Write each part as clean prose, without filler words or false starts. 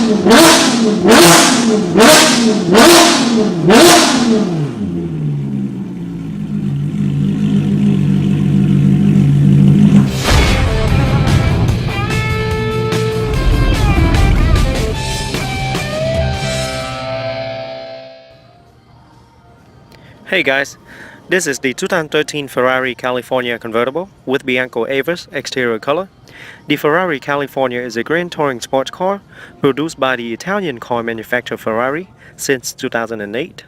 Hey guys, this is the 2013 Ferrari California Convertible with Bianco Avis exterior color. The Ferrari California is a grand touring sports car produced by the Italian car manufacturer Ferrari since 2008.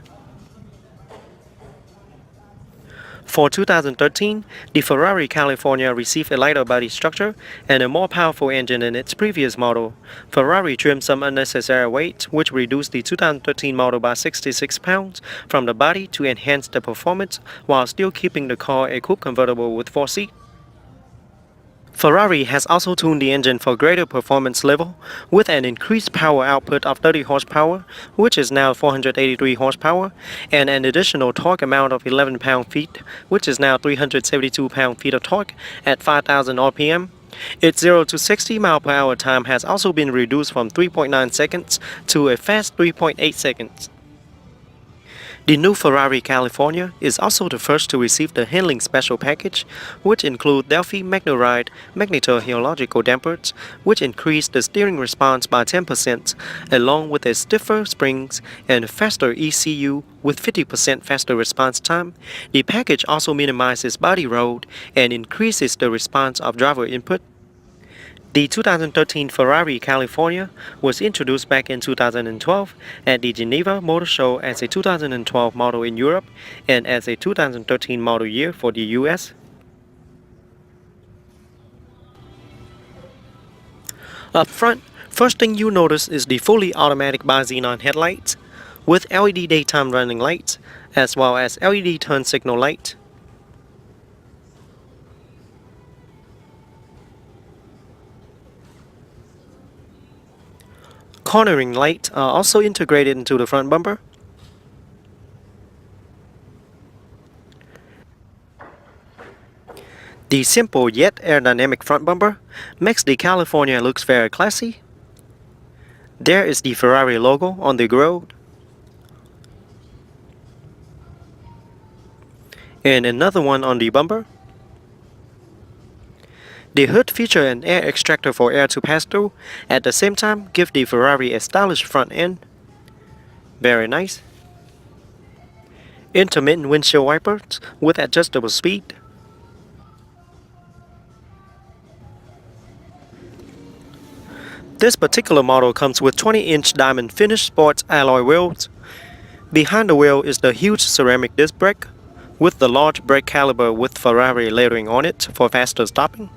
For 2013, the Ferrari California received a lighter body structure and a more powerful engine than its previous model. Ferrari trimmed some unnecessary weight, which reduced the 2013 model by 66 pounds from the body to enhance the performance while still keeping the car a coupe convertible with 4 seats. Ferrari has also tuned the engine for greater performance level with an increased power output of 30 horsepower, which is now 483 horsepower, and an additional torque amount of 11 pound-feet, which is now 372 pound-feet of torque at 5,000 RPM. Its 0 to 60 mph time has also been reduced from 3.9 seconds to a fast 3.8 seconds. The new Ferrari California is also the first to receive the handling special package, which include Delphi MagnoRide magneto-helical dampers, which increase the steering response by 10%, along with a stiffer springs and faster ECU with 50% faster response time. The package also minimizes body roll and increases the response of driver input. The 2013 Ferrari California was introduced back in 2012 at the Geneva Motor Show as a 2012 model in Europe and as a 2013 model year for the US. Up front, first thing you notice is the fully automatic bi-xenon headlights with LED daytime running lights as well as LED turn signal light. Cornering lights are also integrated into the front bumper. The simple yet aerodynamic front bumper makes the California looks very classy. There is the Ferrari logo on the grille. And another one on the bumper. The hood features an air extractor for air to pass through, at the same time give the Ferrari a stylish front end. Very nice. Intermittent windshield wipers with adjustable speed. This particular model comes with 20-inch diamond finish sports alloy wheels. Behind the wheel is the huge ceramic disc brake with the large brake caliper with Ferrari lettering on it for faster stopping.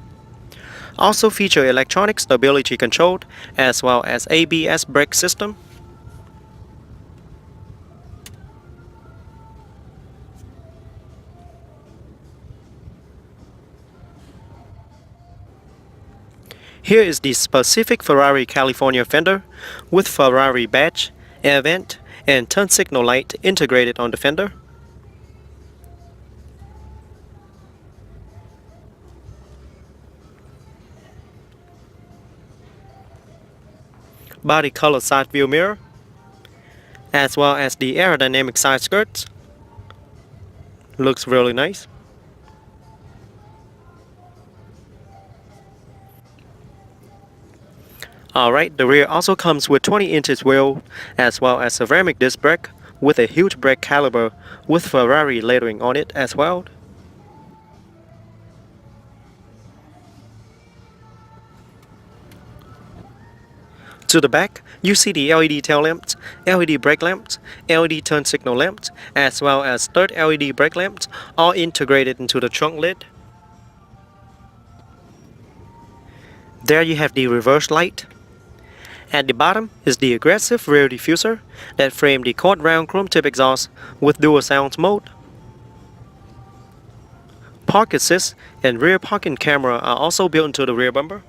Also feature electronic stability control as well as ABS brake system. Here is the specific Ferrari California fender with Ferrari badge, air vent, and turn signal light integrated on the fender. Body color side view mirror, as well as the aerodynamic side skirts. Looks really nice. Alright, the rear also comes with 20 inches wheel as well as ceramic disc brake with a huge brake caliper with Ferrari lettering on it as well. To the back, you see the LED tail lamps, LED brake lamps, LED turn signal lamps, as well as third LED brake lamps, all integrated into the trunk lid. There you have the reverse light. At the bottom is the aggressive rear diffuser that framed the quad round chrome tip exhaust with dual sounds mode. Park assist and rear parking camera are also built into the rear bumper.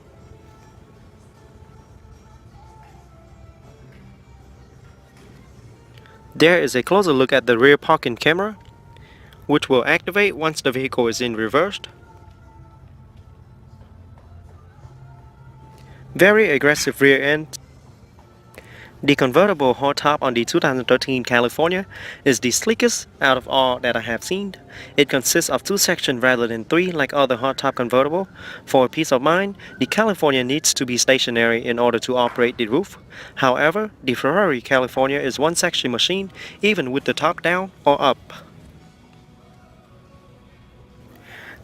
There is a closer look at the rear parking camera, which will activate once the vehicle is in reverse. Very aggressive rear end. The convertible hardtop on the 2013 California is the sleekest out of all that I have seen. It consists of 2 sections rather than 3 like other hardtop convertible. For peace of mind, the California needs to be stationary in order to operate the roof. However, the Ferrari California is 1 section machine even with the top down or up.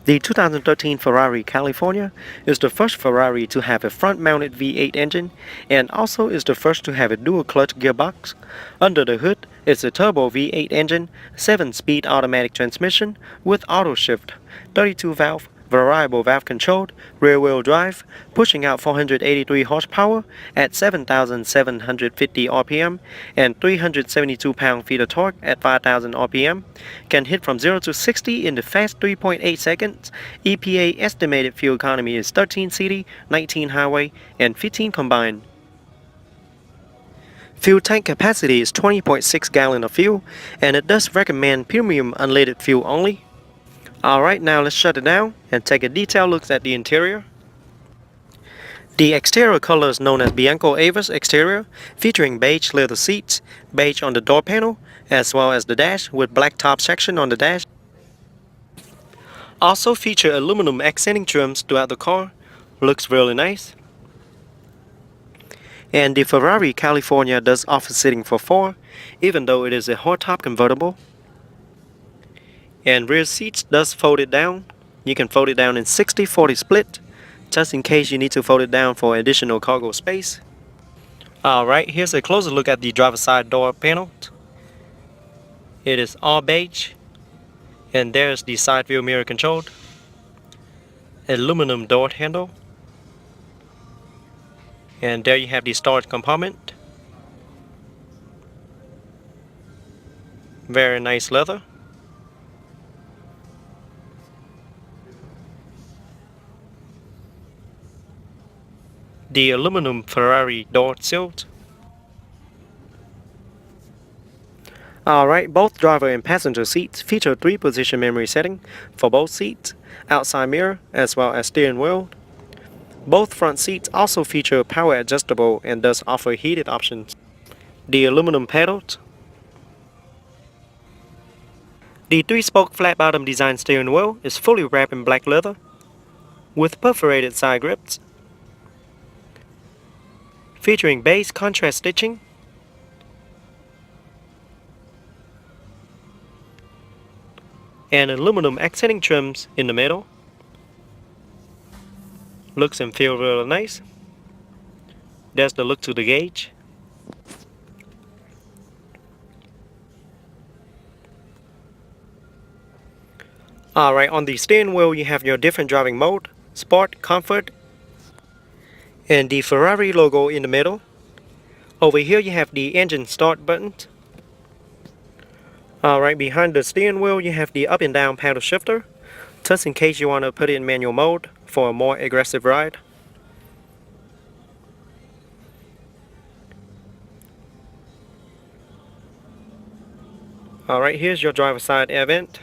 The 2013 Ferrari California is the first Ferrari to have a front-mounted V8 engine and also is the first to have a dual-clutch gearbox. Under the hood is a turbo V8 engine, 7-speed automatic transmission with auto shift, 32-valve, variable valve controlled, rear-wheel drive, pushing out 483 horsepower at 7,750 RPM and 372 pound-feet of torque at 5,000 RPM, can hit from 0 to 60 in the fast 3.8 seconds. EPA estimated fuel economy is 13 city, 19 highway, and 15 combined. Fuel tank capacity is 20.6 gallon of fuel, and it does recommend premium unleaded fuel only. Alright, now let's shut it down and take a detailed look at the interior. The exterior color is known as Bianco Avis exterior, featuring beige leather seats, beige on the door panel, as well as the dash with black top section on the dash. Also feature aluminum accenting trims throughout the car, looks really nice. And the Ferrari California does offer seating for 4, even though it is a hardtop convertible. And rear seats does fold it down. You can fold it down in 60-40 split, just in case you need to fold it down for additional cargo space. Alright, here's a closer look at the driver's side door panel. It is all beige, and there's the side view mirror controlled, aluminum door handle, and there you have the storage compartment. Very nice leather. The aluminum Ferrari door sill. Alright, both driver and passenger seats feature 3-position memory setting for both seats, outside mirror, as well as steering wheel. Both front seats also feature power adjustable and thus offer heated options. The aluminum pedals. The 3-spoke flat bottom design steering wheel is fully wrapped in black leather with perforated side grips, featuring beige contrast stitching, and aluminum accenting trims in the middle. Looks and feel really nice. There's the look to the gauge. Alright, on the steering wheel you have your different driving mode, Sport, Comfort, and the Ferrari logo in the middle. Over here you have the engine start button. Alright, behind the steering wheel you have the up and down paddle shifter, just in case you want to put it in manual mode for a more aggressive ride. Alright, here's your driver's side air vent,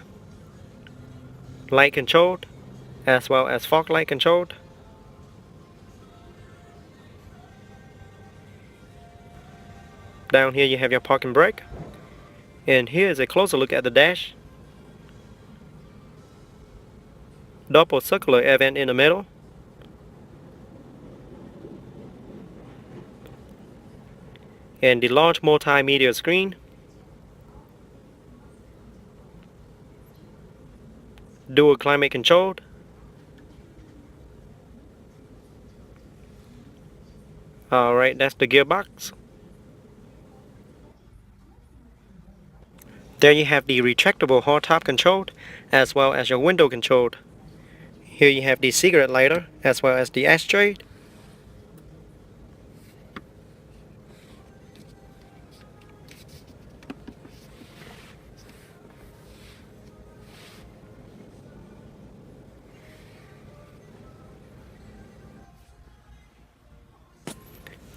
light controlled, as well as fog light controlled. Down here you have your parking brake, and here is a closer look at the dash. Double circular air vent in the middle, and the large multimedia screen. Dual climate controlled. Alright, that's the gearbox. There you have the retractable hardtop controlled, as well as your window controlled. Here you have the cigarette lighter, as well as the ashtray.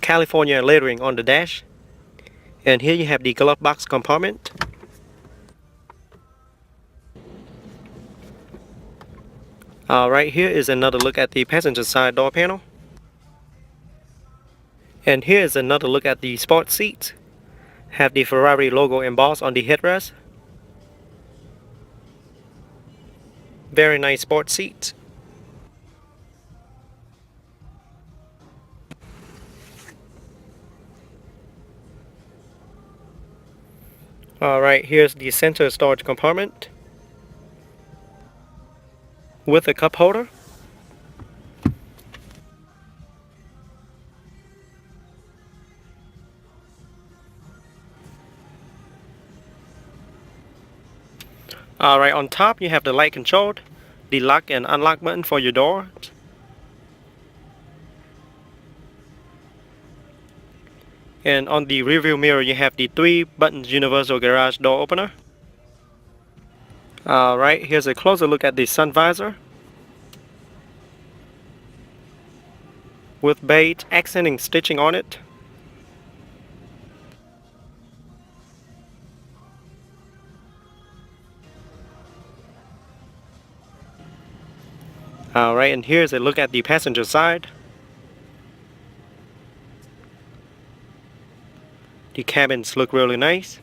California lettering on the dash. And here you have the glove box compartment. Alright, here is another look at the passenger side door panel. And here is another look at the sport seats. Have the Ferrari logo embossed on the headrest. Very nice sport seats. Alright, here's the center storage compartment with a cup holder. Alright, on top you have the light control, the lock and unlock button for your door. And on the rearview mirror you have the 3 buttons universal garage door opener. Alright, here's a closer look at the sun visor with beige accenting stitching on it. Alright, and here's a look at the passenger side. The cabins look really nice.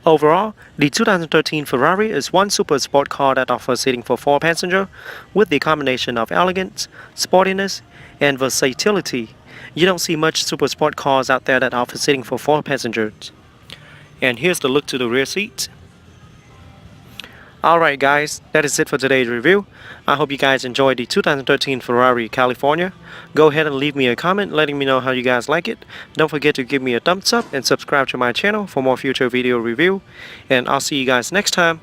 Overall, the 2013 Ferrari is one super sport car that offers seating for 4 passengers with the combination of elegance, sportiness, and versatility. You don't see much super sport cars out there that offer seating for 4 passengers. And here's the look to the rear seats. Alright guys, that is it for today's review. I hope you guys enjoyed the 2013 Ferrari California. Go ahead and leave me a comment letting me know how you guys like it. Don't forget to give me a thumbs up and subscribe to my channel for more future video review. And I'll see you guys next time.